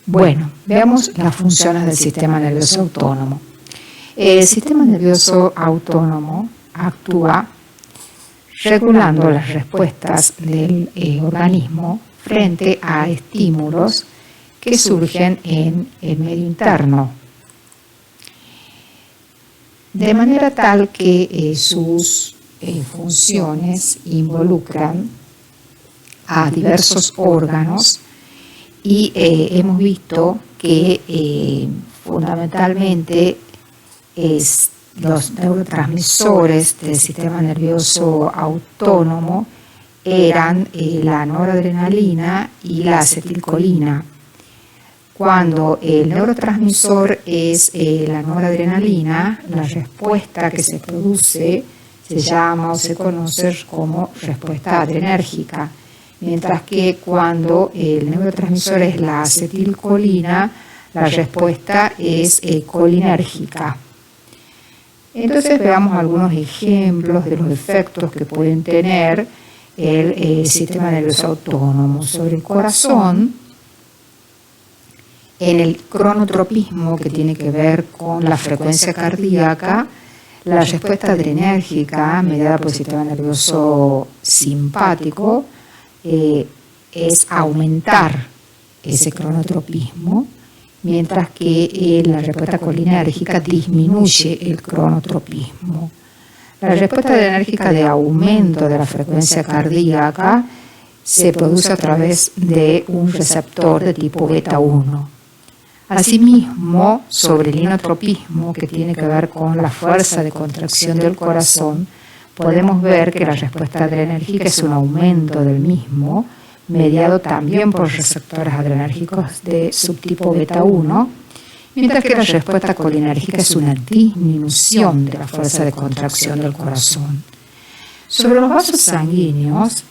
Bueno, veamos las funciones del sistema nervioso autónomo. El sistema nervioso autónomo actúa regulando las respuestas del organismo frente a estímulos que surgen en el medio interno, de manera tal que sus funciones involucran a diversos órganos y hemos visto que fundamentalmente los neurotransmisores del sistema nervioso autónomo eran la noradrenalina y la acetilcolina. Cuando el neurotransmisor es la noradrenalina, la respuesta que se produce se llama o se conoce como respuesta adrenérgica, mientras que cuando el neurotransmisor es la acetilcolina, la respuesta es colinérgica. Entonces veamos algunos ejemplos de los efectos que pueden tener el sistema nervioso autónomo sobre el corazón. En el cronotropismo, que tiene que ver con la frecuencia cardíaca, la respuesta adrenérgica mediada por el sistema nervioso simpático es aumentar ese cronotropismo, mientras que la respuesta colinérgica disminuye el cronotropismo. La respuesta adrenérgica de aumento de la frecuencia cardíaca se produce a través de un receptor de tipo beta 1. Asimismo, sobre el inotropismo, que tiene que ver con la fuerza de contracción del corazón, podemos ver que la respuesta adrenérgica es un aumento del mismo, mediado también por receptores adrenérgicos de subtipo beta 1, mientras que la respuesta colinérgica es una disminución de la fuerza de contracción del corazón. Sobre los vasos sanguíneos,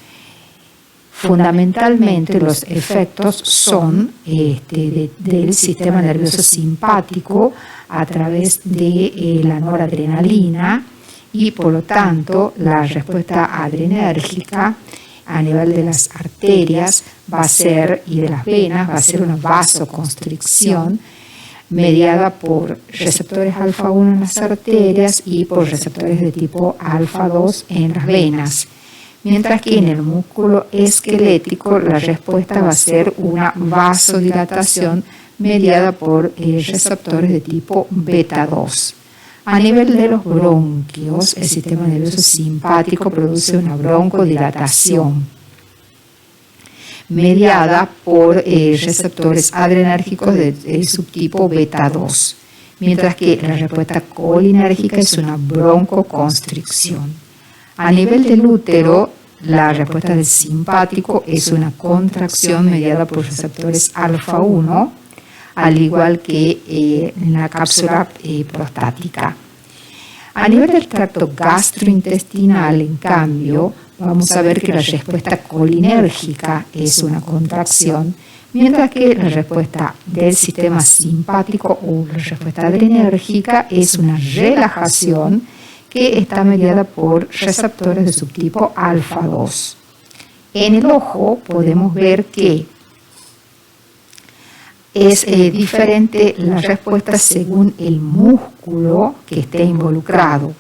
fundamentalmente los efectos son del sistema nervioso simpático a través de la noradrenalina y por lo tanto la respuesta adrenérgica a nivel de las arterias va a ser, y de las venas, va a ser una vasoconstricción mediada por receptores alfa 1 en las arterias y por receptores de tipo alfa 2 en las venas. Mientras que en el músculo esquelético la respuesta va a ser una vasodilatación mediada por receptores de tipo beta 2. A nivel de los bronquios, el sistema nervioso simpático produce una broncodilatación mediada por receptores adrenérgicos de subtipo beta 2, mientras que la respuesta colinérgica es una broncoconstricción. A nivel del útero, la respuesta del simpático es una contracción mediada por receptores alfa 1, al igual que en la cápsula prostática. A nivel del tracto gastrointestinal, en cambio, vamos a ver que la respuesta colinérgica es una contracción, mientras que la respuesta del sistema simpático o la respuesta adrenérgica es una relajación que está mediada por receptores de subtipo alfa 2. En el ojo podemos ver que es diferente la respuesta según el músculo que esté involucrado.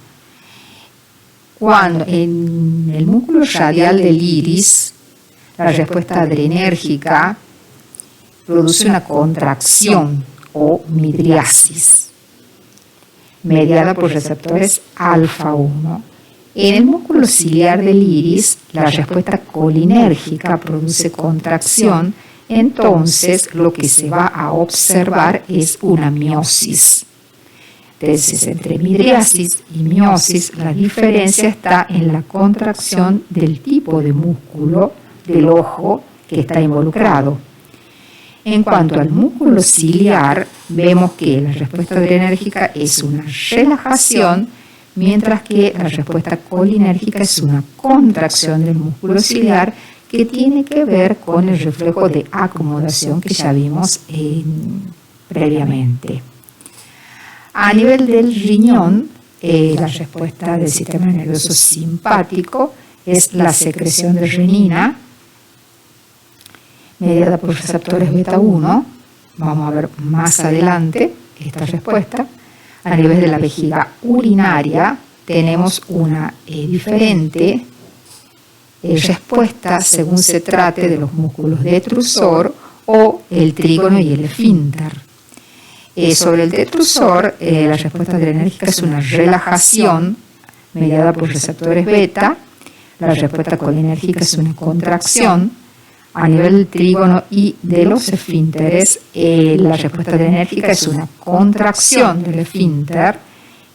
Cuando en el músculo radial del iris, la respuesta adrenérgica produce una contracción o midriasis, mediada por receptores alfa 1. En el músculo ciliar del iris, la respuesta colinérgica produce contracción, entonces lo que se va a observar es una miosis. Entonces, entre midriasis y miosis, la diferencia está en la contracción del tipo de músculo del ojo que está involucrado. En cuanto al músculo ciliar, vemos que la respuesta adrenérgica es una relajación, mientras que la respuesta colinérgica es una contracción del músculo ciliar que tiene que ver con el reflejo de acomodación que ya vimos previamente. A nivel del riñón, la respuesta del sistema nervioso simpático es la secreción de renina, mediada por receptores beta 1, vamos a ver más adelante esta respuesta. A nivel de la vejiga urinaria tenemos una diferente respuesta según se trate de los músculos detrusor o el trígono y el esfínter. Sobre el detrusor, la respuesta adrenérgica es una relajación mediada por receptores beta. La respuesta colinérgica es una contracción. A nivel del trígono y de los esfínteres, la respuesta adrenérgica es una contracción del esfínter,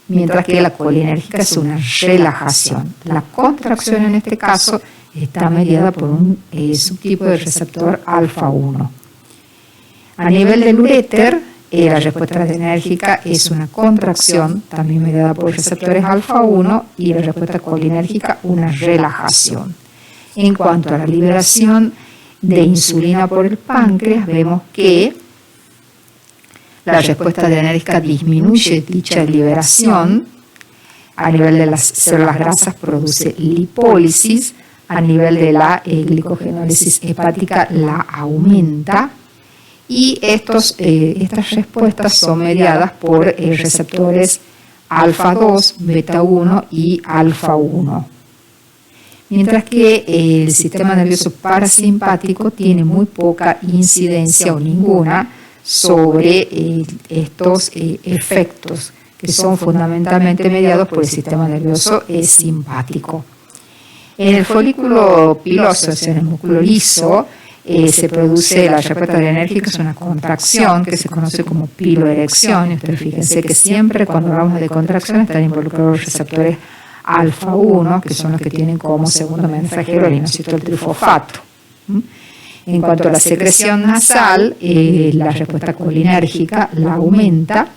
mientras que la colinérgica es una relajación. La contracción en este caso está mediada por un subtipo de receptor alfa 1. A nivel del uréter, la respuesta adrenérgica es una contracción, también mediada por receptores alfa 1, y la respuesta colinérgica una relajación. En cuanto a la liberación de insulina por el páncreas, vemos que la respuesta adrenérgica disminuye dicha liberación. A nivel de las células grasas produce lipólisis. A nivel de la glicogenólisis hepática la aumenta. Y estas respuestas son mediadas por receptores alfa 2, beta 1 y alfa 1. Mientras que el sistema nervioso parasimpático tiene muy poca incidencia o ninguna sobre estos efectos que son fundamentalmente mediados por el sistema nervioso simpático. En el folículo piloso, o sea, en el músculo liso, se produce la respuesta adrenérgica, es una contracción que se conoce como piloerección. Ustedes fíjense que siempre cuando hablamos de contracción están involucrados los receptores alfa 1, que son los que tienen como segundo mensajero el inositol trifosfato. En cuanto a la secreción nasal, la respuesta colinérgica la aumenta.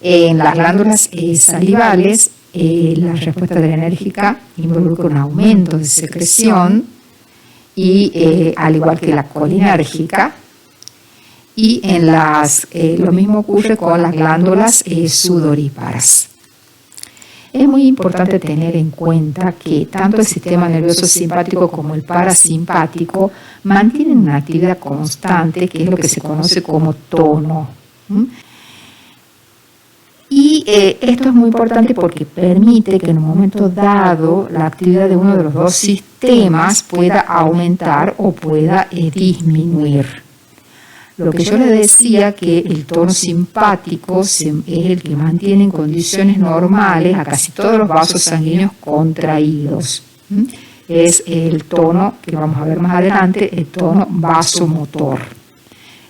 En las glándulas salivales, la respuesta adrenérgica involucra un aumento de secreción, y al igual que la colinérgica. Y lo mismo ocurre con las glándulas sudoríparas. Es muy importante tener en cuenta que tanto el sistema nervioso simpático como el parasimpático mantienen una actividad constante, que es lo que se conoce como tono. Y esto es muy importante porque permite que en un momento dado la actividad de uno de los dos sistemas pueda aumentar o pueda disminuir. Lo que yo les decía, que el tono simpático es el que mantiene en condiciones normales a casi todos los vasos sanguíneos contraídos. Es el tono que vamos a ver más adelante, el tono vasomotor.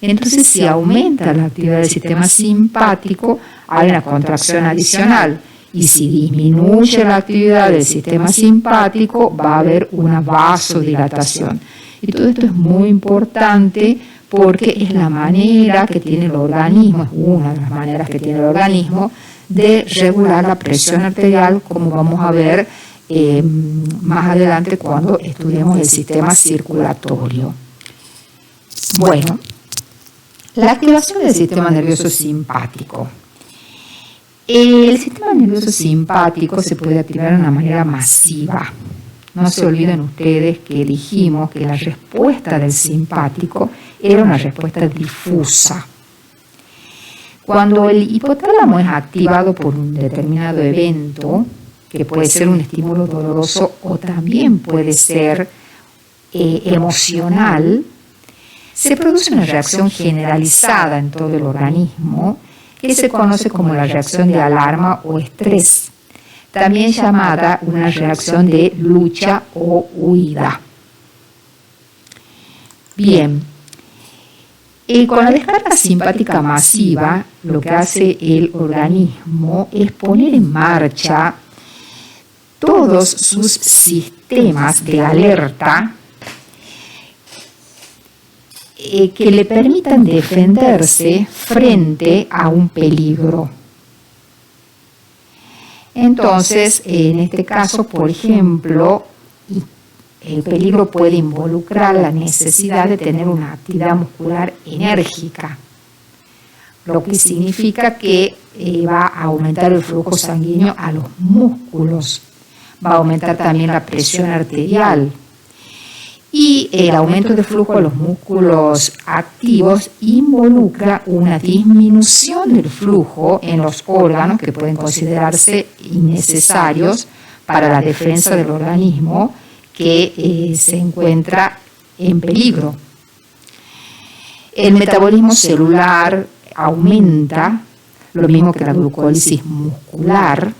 Entonces, si aumenta la actividad del sistema simpático, hay una contracción adicional. Y si disminuye la actividad del sistema simpático, va a haber una vasodilatación. Y todo esto es muy importante porque es la manera que tiene el organismo, es una de las maneras que tiene el organismo de regular la presión arterial, como vamos a ver más adelante cuando estudiemos el sistema circulatorio. Bueno, la activación del sistema nervioso simpático. El sistema nervioso simpático se puede activar de una manera masiva. No se olviden ustedes que dijimos que la respuesta del simpático era una respuesta difusa. Cuando el hipotálamo es activado por un determinado evento, que puede ser un estímulo doloroso o también puede ser emocional, se produce una reacción generalizada en todo el organismo que se conoce como la reacción de alarma o estrés, también llamada una reacción de lucha o huida. Bien, con la descarga simpática masiva, lo que hace el organismo es poner en marcha todos sus sistemas de alerta que le permitan defenderse frente a un peligro. Entonces, en este caso, por ejemplo, el peligro puede involucrar la necesidad de tener una actividad muscular enérgica, lo que significa que va a aumentar el flujo sanguíneo a los músculos, va a aumentar también la presión arterial. Y el aumento de flujo de los músculos activos involucra una disminución del flujo en los órganos que pueden considerarse innecesarios para la defensa del organismo que se encuentra en peligro. El metabolismo celular aumenta, lo mismo que la glucólisis muscular.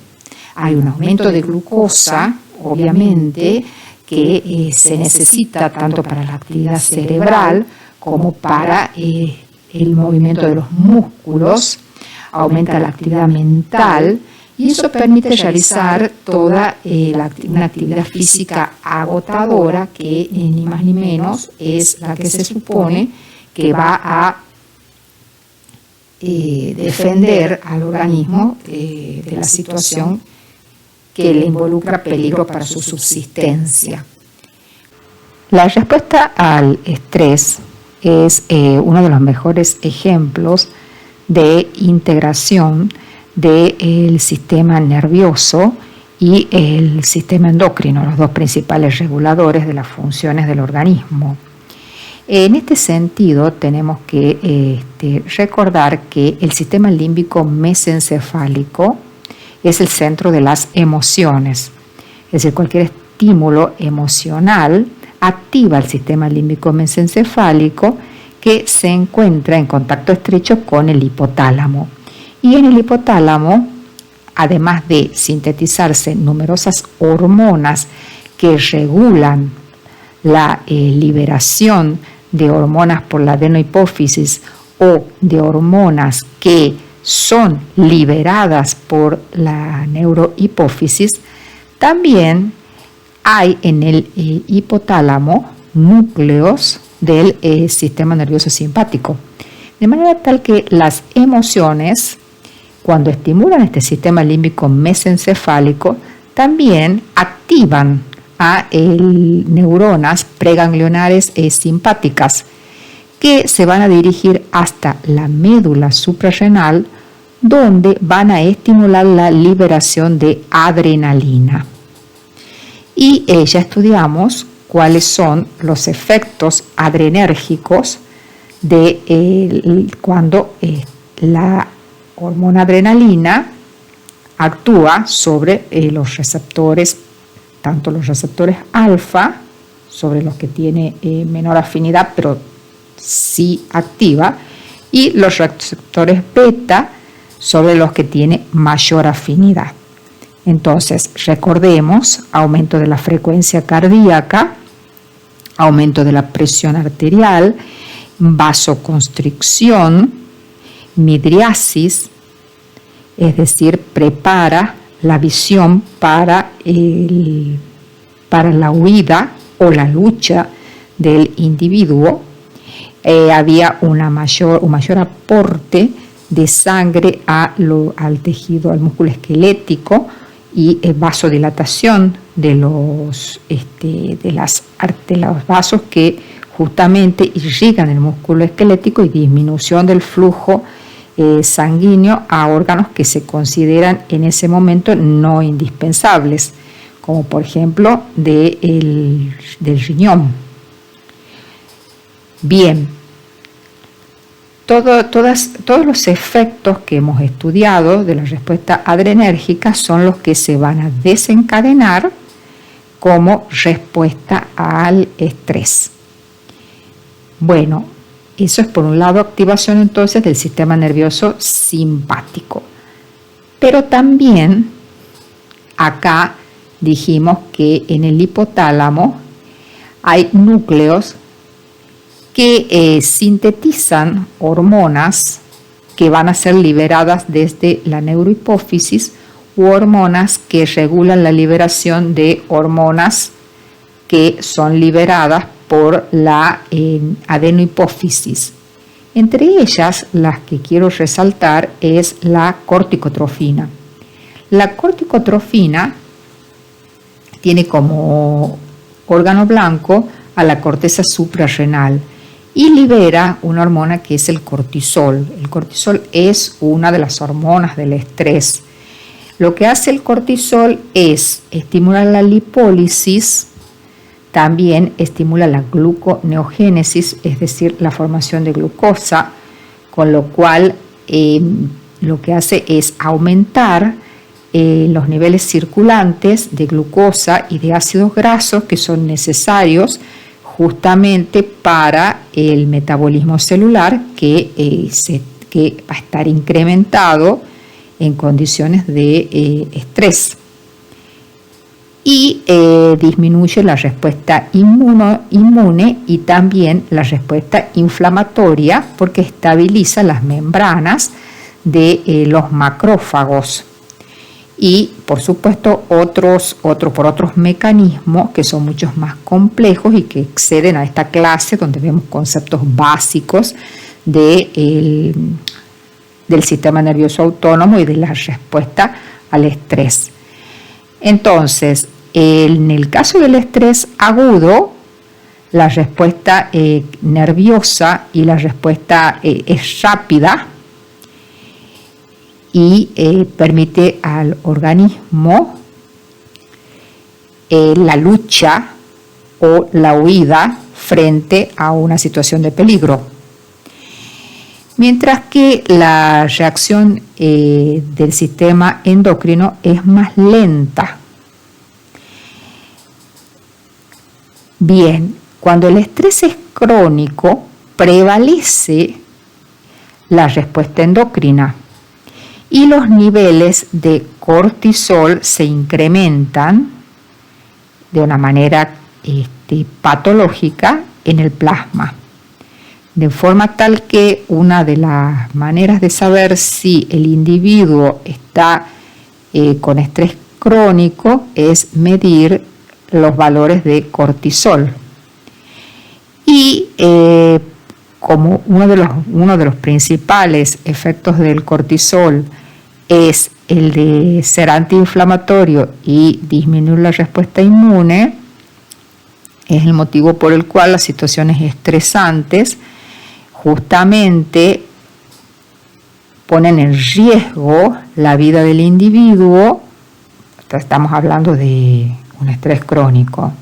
Hay un aumento de glucosa, obviamente, que se necesita tanto para la actividad cerebral como para el movimiento de los músculos. Aumenta la actividad mental y eso permite realizar toda una actividad física agotadora que ni más ni menos es la que se supone que va a defender al organismo de la situación que le involucra peligro para su subsistencia. La respuesta al estrés es uno de los mejores ejemplos de integración del sistema nervioso y el sistema endocrino, los dos principales reguladores de las funciones del organismo. En este sentido, tenemos que recordar que el sistema límbico mesencefálico es el centro de las emociones. Es decir, cualquier estímulo emocional activa el sistema límbico mesencefálico que se encuentra en contacto estrecho con el hipotálamo. Y en el hipotálamo, además de sintetizarse numerosas hormonas que regulan la liberación de hormonas por la adenohipófisis o de hormonas que son liberadas por la neurohipófisis, también hay en el hipotálamo núcleos del sistema nervioso simpático. De manera tal que las emociones, cuando estimulan este sistema límbico mesencefálico, también activan a neuronas preganglionares simpáticas que se van a dirigir hasta la médula suprarrenal, donde van a estimular la liberación de adrenalina. Y ya estudiamos cuáles son los efectos adrenérgicos de cuando la hormona adrenalina actúa sobre los receptores, tanto los receptores alfa, sobre los que tiene menor afinidad, pero sí activa, y los receptores beta, sobre los que tiene mayor afinidad. Entonces, recordemos, aumento de la frecuencia cardíaca, aumento de la presión arterial, vasoconstricción, midriasis, es decir, prepara la visión para la huida o la lucha del individuo. Había un mayor aporte de sangre al tejido, al músculo esquelético, y vasodilatación de los vasos que justamente irrigan el músculo esquelético, y disminución del flujo sanguíneo a órganos que se consideran en ese momento no indispensables, como por ejemplo del riñón. Bien, todos los efectos que hemos estudiado de la respuesta adrenérgica son los que se van a desencadenar como respuesta al estrés. Bueno, eso es por un lado activación entonces del sistema nervioso simpático. Pero también acá dijimos que en el hipotálamo hay núcleos que sintetizan hormonas que van a ser liberadas desde la neurohipófisis, u hormonas que regulan la liberación de hormonas que son liberadas por la adenohipófisis. Entre ellas, las que quiero resaltar es la corticotrofina. La corticotrofina tiene como órgano blanco a la corteza suprarrenal y libera una hormona que es el cortisol. El cortisol es una de las hormonas del estrés. Lo que hace el cortisol es estimular la lipólisis, también estimula la gluconeogénesis, es decir, la formación de glucosa, con lo cual lo que hace es aumentar los niveles circulantes de glucosa y de ácidos grasos que son necesarios justamente para el metabolismo celular que va a estar incrementado en condiciones de estrés. Y disminuye la respuesta inmune y también la respuesta inflamatoria porque estabiliza las membranas de los macrófagos. Y por supuesto por otros mecanismos que son muchos más complejos y que exceden a esta clase donde vemos conceptos básicos del sistema nervioso autónomo y de la respuesta al estrés. Entonces, en el caso del estrés agudo, la respuesta nerviosa y la respuesta es rápida y permite al organismo la lucha o la huida frente a una situación de peligro. Mientras que la reacción del sistema endocrino es más lenta. Bien, cuando el estrés es crónico, prevalece la respuesta endocrina y los niveles de cortisol se incrementan de una manera patológica en el plasma. De forma tal que una de las maneras de saber si el individuo está con estrés crónico es medir los valores de cortisol. Y como uno de los principales efectos del cortisol es el de ser antiinflamatorio y disminuir la respuesta inmune, es el motivo por el cual las situaciones estresantes justamente ponen en riesgo la vida del individuo. Estamos hablando de un estrés crónico,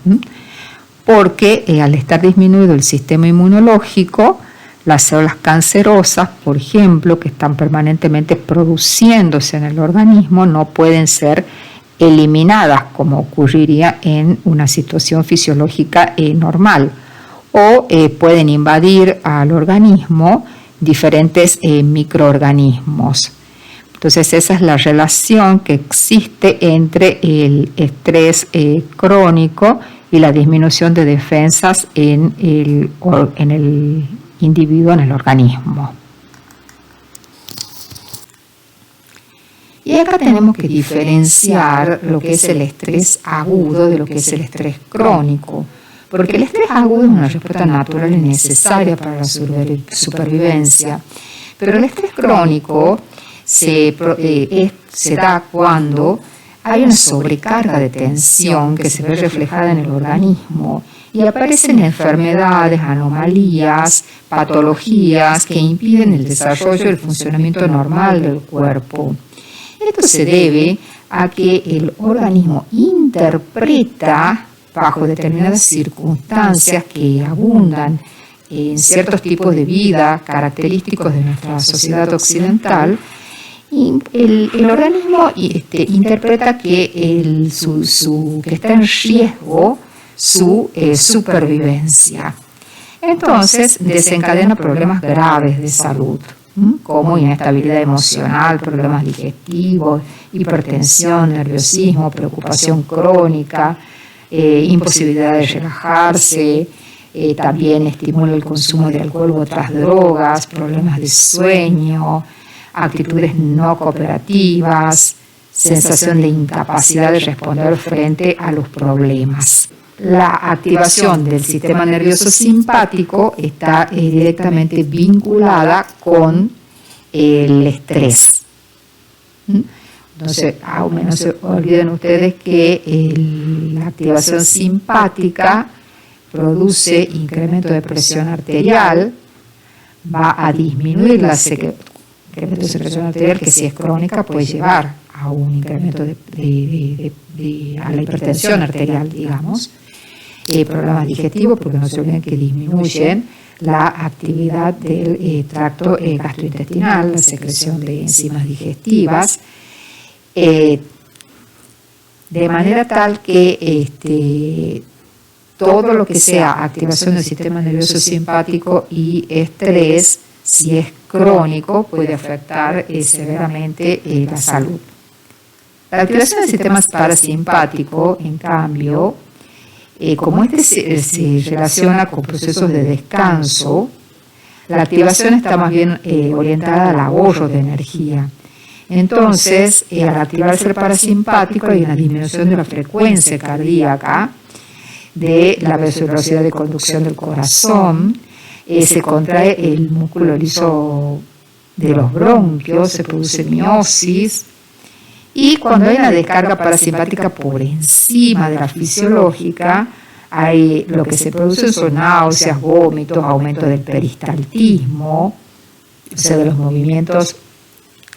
porque al estar disminuido el sistema inmunológico, las células cancerosas, por ejemplo, que están permanentemente produciéndose en el organismo, no pueden ser eliminadas como ocurriría en una situación fisiológica normal, o pueden invadir al organismo diferentes microorganismos. Entonces esa es la relación que existe entre el estrés crónico y la disminución de defensas en el individuo, en el organismo. Y acá tenemos que diferenciar lo que es el estrés agudo de lo que es el estrés crónico, porque el estrés agudo es una respuesta natural y necesaria para la supervivencia, pero el estrés crónico se da cuando hay una sobrecarga de tensión que se ve reflejada en el organismo y aparecen enfermedades, anomalías, patologías que impiden el desarrollo y el funcionamiento normal del cuerpo. Esto se debe a que el organismo interpreta bajo determinadas circunstancias que abundan en ciertos tipos de vida característicos de nuestra sociedad occidental. Y el organismo interpreta que está en riesgo su supervivencia. Entonces desencadena problemas graves de salud, como inestabilidad emocional, problemas digestivos, hipertensión, nerviosismo, preocupación crónica, imposibilidad de relajarse, también estimula el consumo de alcohol u otras drogas, problemas de sueño, actitudes no cooperativas, sensación de incapacidad de responder frente a los problemas. La activación del sistema nervioso simpático está directamente vinculada con el estrés. Entonces, no se olviden ustedes que la activación simpática produce incremento de presión arterial, va a disminuir la incremento de secreción arterial, que si es crónica puede llevar a un incremento a la hipertensión arterial, digamos. problemas digestivos, porque no se olviden que disminuyen la actividad del tracto gastrointestinal, la secreción de enzimas digestivas, de manera tal que todo lo que sea activación del sistema nervioso simpático y estrés, si es crónico, puede afectar severamente la salud. La activación del sistema parasimpático, en cambio, como se relaciona con procesos de descanso, la activación está más bien orientada al ahorro de energía. Entonces, al activarse el parasimpático hay una disminución de la frecuencia cardíaca, de la velocidad de conducción del corazón, se contrae el músculo liso de los bronquios, se produce miosis, y cuando hay una descarga parasimpática por encima de la fisiológica, lo que se produce son náuseas, vómitos, aumento del peristaltismo, o sea, de los movimientos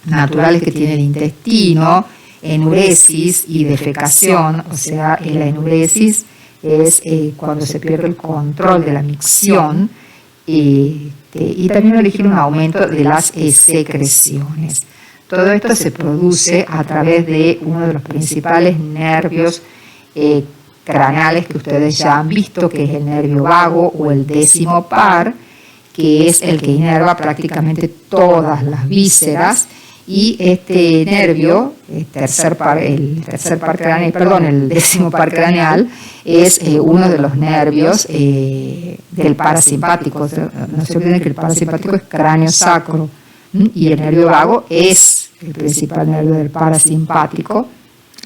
naturales que tiene el intestino, enuresis y defecación, o sea, la enuresis es cuando se pierde el control de la micción, y también elegir un aumento de las secreciones. Todo esto se produce a través de uno de los principales nervios craneales que ustedes ya han visto, que es el nervio vago o el décimo par, que es el que inerva prácticamente todas las vísceras, y este nervio, el décimo par craneal, es uno de los nervios del parasimpático. No se olviden que el parasimpático es cráneo sacro, y el nervio vago es el principal nervio del parasimpático,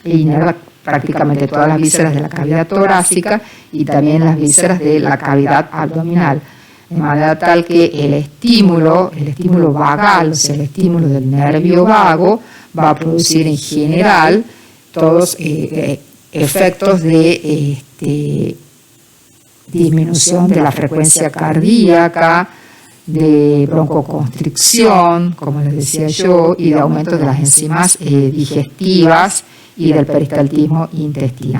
e inerva prácticamente todas las vísceras de la cavidad torácica y también las vísceras de la cavidad abdominal. De manera tal que el estímulo vagal, o sea, el estímulo del nervio vago, va a producir en general todos efectos de disminución de la frecuencia cardíaca, de broncoconstricción, como les decía yo, y de aumento de las enzimas digestivas y del peristaltismo intestinal.